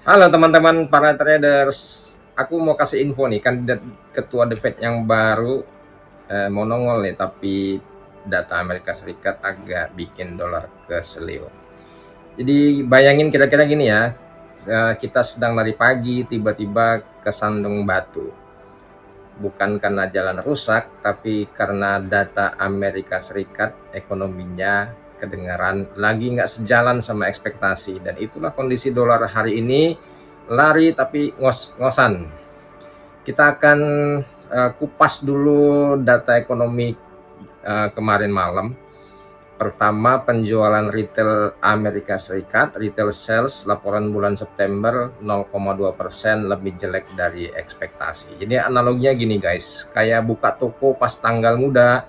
Halo teman-teman para traders, aku mau kasih info nih, kandidat ketua The Fed yang baru mau nongol nih, tapi data Amerika Serikat agak bikin dolar keselio. Jadi bayangin kira-kira gini ya, kita sedang lari pagi, tiba-tiba kesandung batu. Bukan karena jalan rusak, tapi karena data Amerika Serikat ekonominya kedengaran lagi nggak sejalan sama ekspektasi. Dan itulah kondisi dolar hari ini, lari tapi ngos-ngosan. Kita akan kupas dulu data ekonomi kemarin malam. Pertama, penjualan retail Amerika Serikat, retail sales laporan bulan September 0,2% lebih jelek dari ekspektasi. Jadi analoginya gini guys, kayak buka toko pas tanggal muda,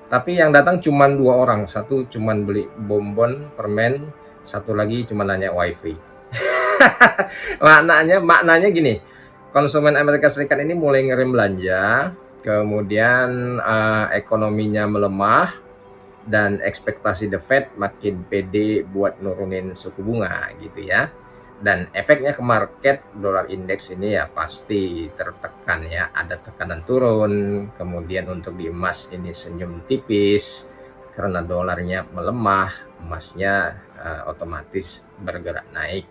tapi yang datang cuma 2 orang, satu cuma beli bonbon, permen, satu lagi cuma nanya wifi. maknanya gini, konsumen Amerika Serikat ini mulai ngerem belanja, kemudian ekonominya melemah, dan ekspektasi The Fed makin pede buat nurunin suku bunga gitu ya. Dan efeknya ke market dolar indeks ini ya pasti tertekan ya, ada tekanan turun. Kemudian untuk di emas ini senyum tipis karena dolarnya melemah, emasnya otomatis bergerak naik.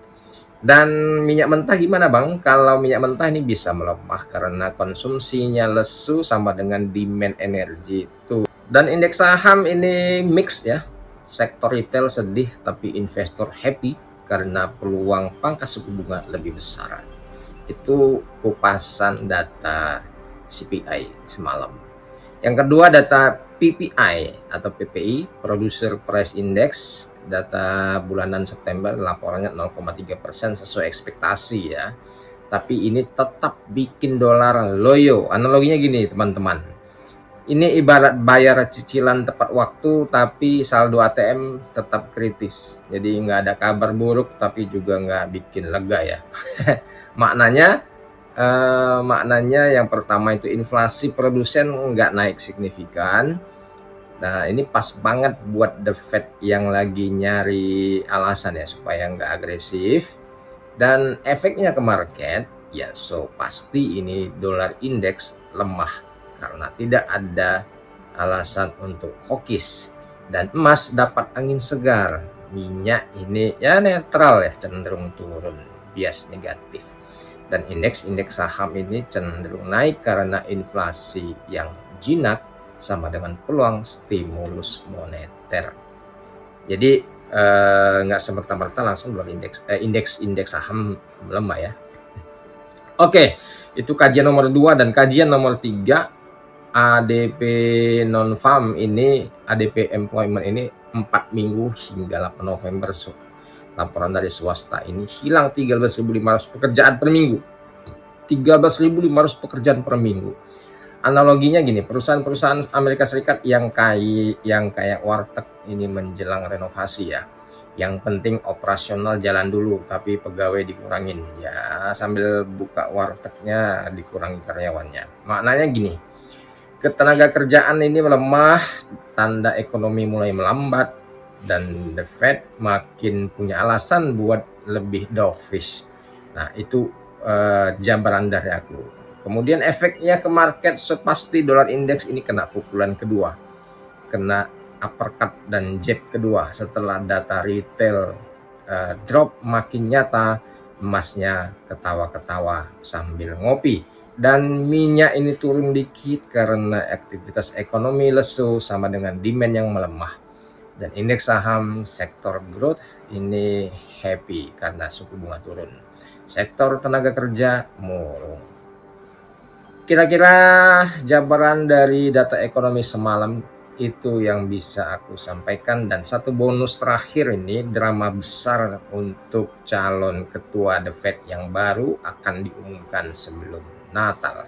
Dan minyak mentah gimana bang? Kalau minyak mentah ini bisa melemah karena konsumsinya lesu sama dengan demand energi itu. Dan indeks saham ini mix ya. Sektor retail sedih tapi investor happy karena peluang pangkas suku bunga lebih besar. Itu kupasan data CPI semalam. Yang kedua data PPI atau PPI, Producer Price Index, data bulanan September laporannya 0,3% sesuai ekspektasi ya. Tapi ini tetap bikin dolar loyo. Analoginya gini teman-teman. Ini ibarat bayar cicilan tepat waktu tapi saldo ATM tetap kritis. Jadi nggak ada kabar buruk tapi juga nggak bikin lega ya. Maknanya maknanya yang pertama itu inflasi produsen nggak naik signifikan. Nah ini pas banget buat The Fed yang lagi nyari alasan ya supaya nggak agresif. Dan efeknya ke market ya, so pasti ini dolar indeks lemah karena tidak ada alasan untuk hawkish. Dan emas dapat angin segar, minyak ini ya netral ya, cenderung turun, bias negatif. Dan indeks saham ini cenderung naik karena inflasi yang jinak sama dengan peluang stimulus moneter. Jadi nggak semerta-merta langsung dolar indeks saham melemah ya. Oke, itu kajian nomor 2. Dan kajian nomor 3, ADP non farm ini, ADP employment ini 4 minggu hingga 8 November. Laporan dari swasta ini hilang 13.500 pekerjaan per minggu. 13.500 pekerjaan per minggu. Analoginya gini, perusahaan-perusahaan Amerika Serikat yang kayak warteg ini menjelang renovasi ya. Yang penting operasional jalan dulu, tapi pegawai dikurangin. Ya, sambil buka wartegnya dikurangi karyawannya. Maknanya gini, ketenaga kerjaan ini melemah, tanda ekonomi mulai melambat, dan The Fed makin punya alasan buat lebih dovish. Nah, itu gambaran dari aku. Kemudian efeknya ke market, sepasti dolar indeks ini kena pukulan kedua, kena uppercut dan jab kedua setelah data retail drop makin nyata. Emasnya ketawa-ketawa sambil ngopi, dan minyak ini turun dikit karena aktivitas ekonomi lesu sama dengan demand yang melemah. Dan indeks saham sektor growth ini happy karena suku bunga turun. Sektor tenaga kerja murung. Kira-kira jabaran dari data ekonomi semalam itu yang bisa aku sampaikan. Dan satu bonus terakhir, ini drama besar untuk calon ketua The Fed yang baru akan diumumkan sebelum Natal.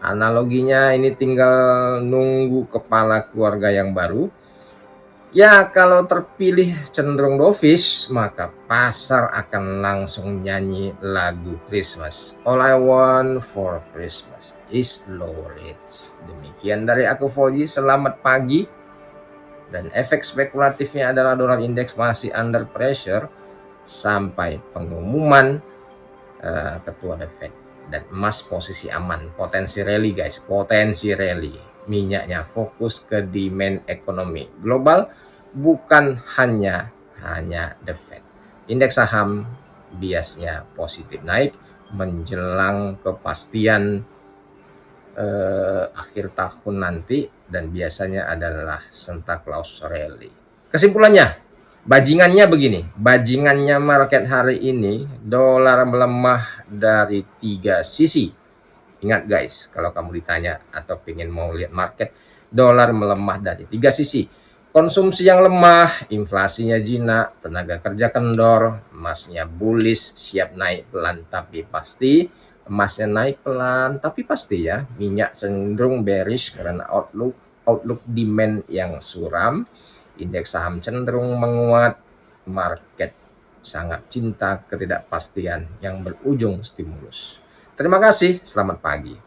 Analoginya ini tinggal nunggu kepala keluarga yang baru. Ya, kalau terpilih cenderung dovish, maka pasar akan langsung nyanyi lagu Christmas. All I want for Christmas is low rates. Demikian dari aku Fauji, selamat pagi. Dan efek spekulatifnya adalah dolar indeks masih under pressure sampai pengumuman Ketua The Fed. Dan emas posisi aman, potensi rally guys, potensi rally. Minyaknya fokus ke demand ekonomi global, bukan hanya The Fed. Indeks saham biasnya positif naik menjelang kepastian akhir tahun nanti, dan biasanya adalah Santa Claus rally. Kesimpulannya, bajingannya begini, bajingannya market hari ini, dolar melemah dari 3 sisi. Ingat guys, kalau kamu ditanya atau pengen mau lihat market, dolar melemah dari 3 sisi. Konsumsi yang lemah, inflasinya jinak, tenaga kerja kendor, emasnya bullish, siap naik pelan tapi pasti. Emasnya naik pelan tapi pasti ya. Minyak cenderung bearish karena outlook demand yang suram. Indeks saham cenderung menguat. Market sangat cinta ketidakpastian yang berujung stimulus. Terima kasih, selamat pagi.